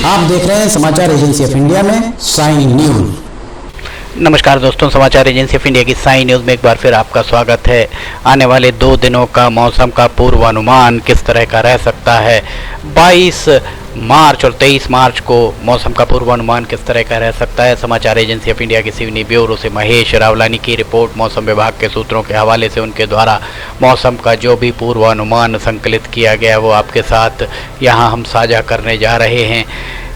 आप देख रहे हैं समाचार एजेंसी ऑफ इंडिया में साइन न्यूज। नमस्कार दोस्तों, समाचार एजेंसी ऑफ इंडिया की साइन न्यूज़ में एक बार फिर आपका स्वागत है। आने वाले 2 दिनों का मौसम का पूर्वानुमान किस तरह का रह सकता है, 22 मार्च और 23 मार्च को मौसम का पूर्वानुमान किस तरह का रह सकता है। समाचार एजेंसी ऑफ इंडिया के सिवनी ब्यूरो से महेश रावलानी की रिपोर्ट, मौसम विभाग के सूत्रों के हवाले से उनके द्वारा मौसम का जो भी पूर्वानुमान संकलित किया गया वो आपके साथ यहाँ हम साझा करने जा रहे हैं।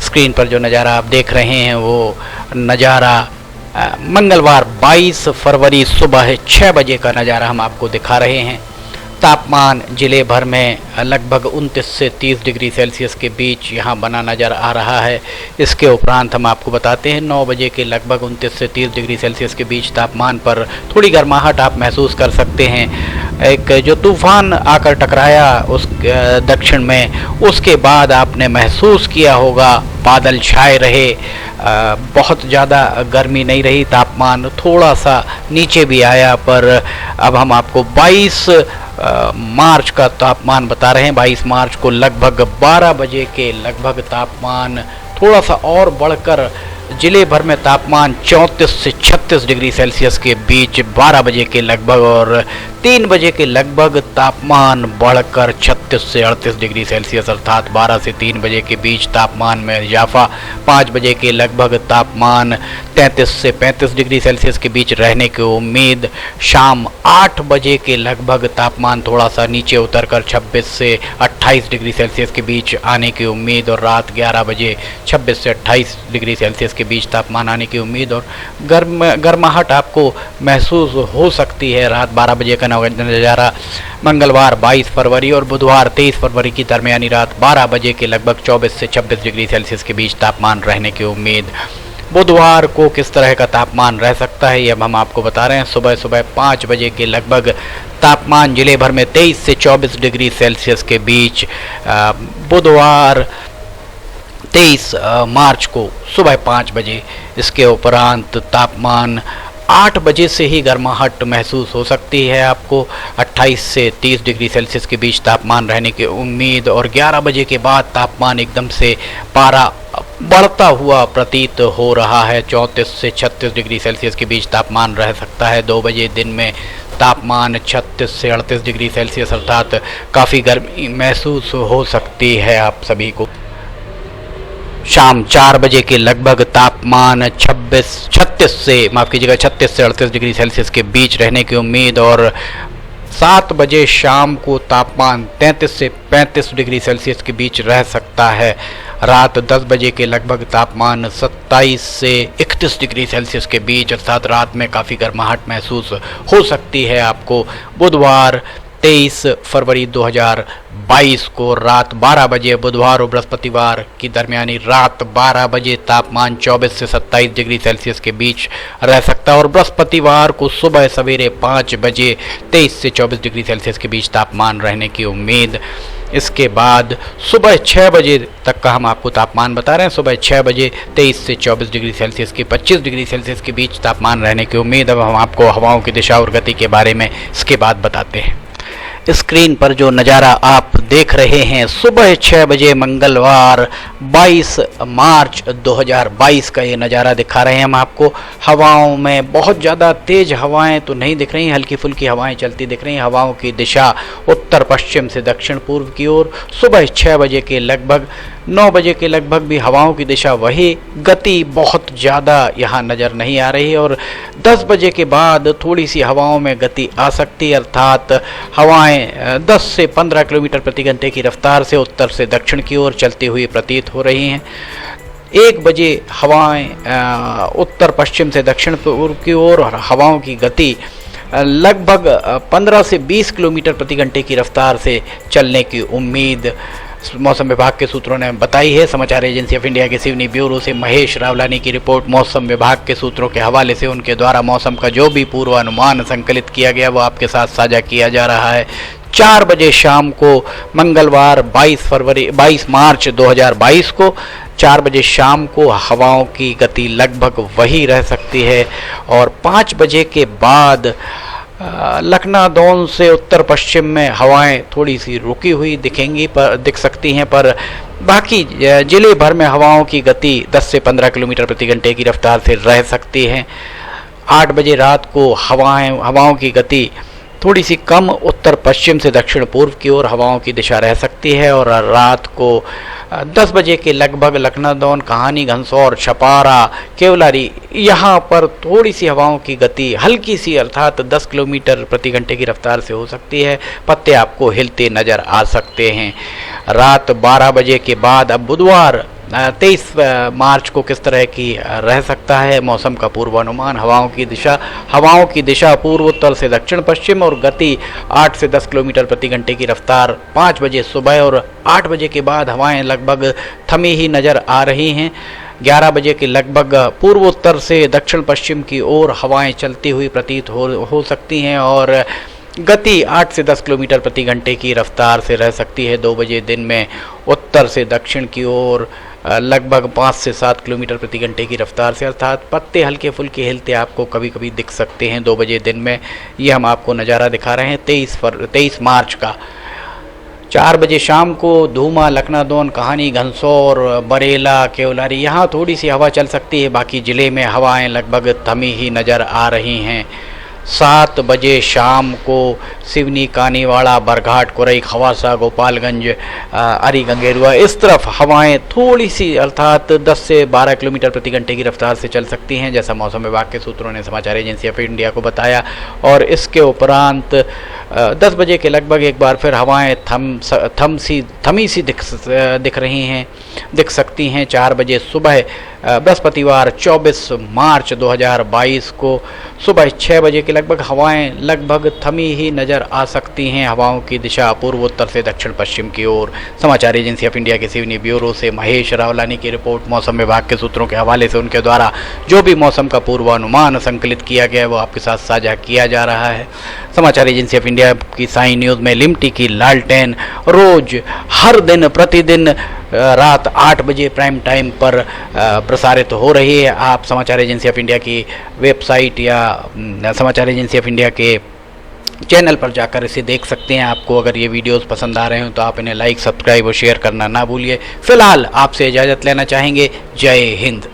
स्क्रीन पर जो नज़ारा आप देख रहे हैं वो नज़ारा मंगलवार 22 फरवरी सुबह 6 बजे का नज़ारा हम आपको दिखा रहे हैं। तापमान जिले भर में लगभग 29 से 30 डिग्री सेल्सियस के बीच यहाँ बना नज़र आ रहा है। इसके उपरांत हम आपको बताते हैं 9 बजे के लगभग 29 से 30 डिग्री सेल्सियस के बीच तापमान पर थोड़ी गर्माहट आप महसूस कर सकते हैं। एक जो तूफ़ान आकर टकराया उस दक्षिण में, उसके बाद आपने महसूस किया होगा बादल छाए रहे, बहुत ज़्यादा गर्मी नहीं रही, तापमान थोड़ा सा नीचे भी आया। पर अब हम आपको 22 मार्च का तापमान बता रहे हैं। 22 मार्च को लगभग 12 बजे के लगभग तापमान थोड़ा सा और बढ़कर जिले भर में तापमान 34 से 36 डिग्री सेल्सियस के बीच 12 बजे के लगभग, और 3 बजे के लगभग तापमान बढ़कर 36 से 38 डिग्री सेल्सियस अर्थात 12 से 3 बजे के बीच तापमान में इजाफा। 5 बजे के लगभग तापमान 33 से 35 डिग्री सेल्सियस के बीच रहने की उम्मीद। शाम 8 बजे के लगभग तापमान थोड़ा सा नीचे उतरकर 26 से 28 डिग्री सेल्सियस के बीच आने की उम्मीद, और रात 11 बजे 26 से 28 डिग्री सेल्सियस के बीच तापमान आने की उम्मीद। और गर्माहट आपको महसूस हो सकती है। रात 12 बजे का नज़ारा मंगलवार 22 फरवरी और बुधवार 23 फरवरी की दरमियानी रात 12 बजे के लगभग 24 से 26 डिग्री सेल्सियस के बीच तापमान रहने की उम्मीद। बुधवार को किस तरह का तापमान रह सकता है ये अब हम आपको बता रहे हैं। सुबह 5 बजे के लगभग तापमान जिले भर में 23 से 24 डिग्री सेल्सियस के बीच। बुधवार 23 मार्च को सुबह 5 बजे। इसके उपरांत तापमान 8 बजे से ही गर्माहट महसूस हो सकती है आपको। 28 से 30 डिग्री सेल्सियस के बीच तापमान रहने की उम्मीद, और 11 बजे के बाद तापमान एकदम से पारा बढ़ता हुआ प्रतीत हो रहा है। 34 से 36 डिग्री सेल्सियस के बीच तापमान रह सकता है। 2 बजे दिन में तापमान 36 से 38 डिग्री सेल्सियस अर्थात काफ़ी गर्मी महसूस हो सकती है आप सभी को। शाम 4 बजे के लगभग तापमान 36 से 38 डिग्री सेल्सियस के बीच रहने की उम्मीद, और 7 बजे शाम को तापमान 33 से 35 डिग्री सेल्सियस के बीच रह सकता है। रात 10 बजे के लगभग तापमान 27 से 31 डिग्री सेल्सियस के बीच अर्थात रात में काफ़ी गर्माहट महसूस हो सकती है आपको। बुधवार 23 फरवरी 2022 को रात 12 बजे, बुधवार और बृहस्पतिवार की दरमियानी रात 12 बजे तापमान 24 से 27 डिग्री सेल्सियस के बीच रह सकता है, और बृहस्पतिवार को सुबह सवेरे 5 बजे 23 से 24 डिग्री सेल्सियस के बीच तापमान रहने की उम्मीद। इसके बाद सुबह 6 बजे तक का हम आपको तापमान बता रहे हैं। सुबह 6 बजे 23 से 24 डिग्री सेल्सियस के 25 डिग्री सेल्सियस के बीच तापमान रहने की उम्मीद। अब हम आपको हवाओं की दिशा और गति के बारे में इसके बाद बताते हैं। स्क्रीन पर जो नज़ारा आप देख रहे हैं सुबह 6 बजे मंगलवार 22 मार्च 2022 का ये नज़ारा दिखा रहे हैं हम आपको। हवाओं में बहुत ज़्यादा तेज़ हवाएं तो नहीं दिख रही, हल्की फुल्की हवाएं चलती दिख रही हैं। हवाओं की दिशा उत्तर पश्चिम से दक्षिण पूर्व की ओर। सुबह 6 बजे के लगभग 9 बजे के लगभग भी हवाओं की दिशा वही, गति बहुत ज़्यादा यहाँ नज़र नहीं आ रही, और 10 बजे के बाद थोड़ी सी हवाओं में गति आ सकती है अर्थात हवाएं 10 से 15 किलोमीटर प्रति घंटे की रफ्तार से उत्तर से दक्षिण की ओर चलती हुई प्रतीत हो रही हैं। 1 बजे हवाएं उत्तर पश्चिम से दक्षिण पूर्व की ओर, और हवाओं की गति लगभग 15 से 20 किलोमीटर प्रति घंटे की रफ्तार से चलने की उम्मीद मौसम विभाग के सूत्रों ने बताई है। समाचार एजेंसी ऑफ इंडिया के सिवनी ब्यूरो से महेश रावलानी की रिपोर्ट, मौसम विभाग के सूत्रों के हवाले से उनके द्वारा मौसम का जो भी पूर्वानुमान संकलित किया गया वो आपके साथ साझा किया जा रहा है। 4 बजे शाम को मंगलवार 22 मार्च 2022 को 4 बजे शाम को हवाओं की गति लगभग वही रह सकती है, और 5 बजे के बाद लखनऊ से उत्तर पश्चिम में हवाएं थोड़ी सी रुकी हुई दिख सकती हैं, पर बाकी जिले भर में हवाओं की गति 10 से 15 किलोमीटर प्रति घंटे की रफ्तार से रह सकती है। 8 बजे रात को हवाओं की गति थोड़ी सी कम उत्तर पश्चिम से दक्षिण पूर्व की ओर हवाओं की दिशा रह सकती है और रात को 10 बजे के लगभग लखनदौन, कहानी, घनसौर, छपारा, केवलारी यहाँ पर थोड़ी सी हवाओं की गति हल्की सी अर्थात 10 किलोमीटर प्रति घंटे की रफ्तार से हो सकती है। पत्ते आपको हिलते नज़र आ सकते हैं। रात 12 बजे के बाद अब बुधवार 23 मार्च को किस तरह की रह सकता है मौसम का पूर्वानुमान। हवाओं की दिशा पूर्वोत्तर से दक्षिण पश्चिम और गति 8 से 10 किलोमीटर प्रति घंटे की रफ्तार 5 बजे सुबह और 8 बजे के बाद हवाएं लगभग थमी ही नज़र आ रही हैं। 11 बजे के लगभग पूर्वोत्तर से दक्षिण पश्चिम की ओर हवाएं चलती हुई प्रतीत हो सकती हैं और गति 8 से 10 किलोमीटर प्रति घंटे की रफ्तार से रह सकती है। 2 बजे दिन में उत्तर से दक्षिण की ओर लगभग 5 से 7 किलोमीटर प्रति घंटे की रफ्तार से अर्थात पत्ते हल्के फुल्के हिलते आपको कभी कभी दिख सकते हैं 2 बजे दिन में। ये हम आपको नज़ारा दिखा रहे हैं 23 मार्च का। 4 बजे शाम को धूमा, लखनदौन, कहानी, घनसौर, बरेला, केवलारी यहाँ थोड़ी सी हवा चल सकती है। बाकी ज़िले में हवाएं लगभग थमी ही नज़र आ रही हैं। 7 बजे शाम को सिवनी, कानीवाड़ा, बरघाट, कुरई, खवासा, गोपालगंज, अरी गंगेरुआ इस तरफ हवाएं थोड़ी सी अर्थात 10 से 12 किलोमीटर प्रति घंटे की रफ्तार से चल सकती हैं, जैसा मौसम विभाग के सूत्रों ने समाचार एजेंसी ऑफ इंडिया को बताया। और इसके उपरांत 10 बजे के लगभग एक बार फिर हवाएं थमी सी दिख सकती हैं। 4 बजे सुबह बृहस्पतिवार 24 मार्च 2022 को सुबह 6 बजे के लगभग हवाएं लगभग थमी ही नज़र आ सकती हैं। हवाओं की दिशा पूर्वोत्तर से दक्षिण पश्चिम की ओर। समाचार एजेंसी ऑफ इंडिया के सिवनी ब्यूरो से महेश रावलानी की रिपोर्ट। मौसम विभाग के सूत्रों के हवाले से उनके द्वारा जो भी मौसम का पूर्वानुमान संकलित किया गया है वो आपके साथ साझा किया जा रहा है। समाचार एजेंसी ऑफ इंडिया की साइन न्यूज़ में लिमटी की लालटेन रोज हर दिन प्रतिदिन रात 8 बजे प्राइम टाइम पर प्रसारित हो रही है। आप समाचार एजेंसी ऑफ इंडिया की वेबसाइट या समाचार एजेंसी ऑफ इंडिया के चैनल पर जाकर इसे देख सकते हैं। आपको अगर ये वीडियोस पसंद आ रहे हो तो आप इन्हें लाइक, सब्सक्राइब और शेयर करना ना भूलिए। फिलहाल आपसे इजाज़त लेना चाहेंगे। जय हिंद।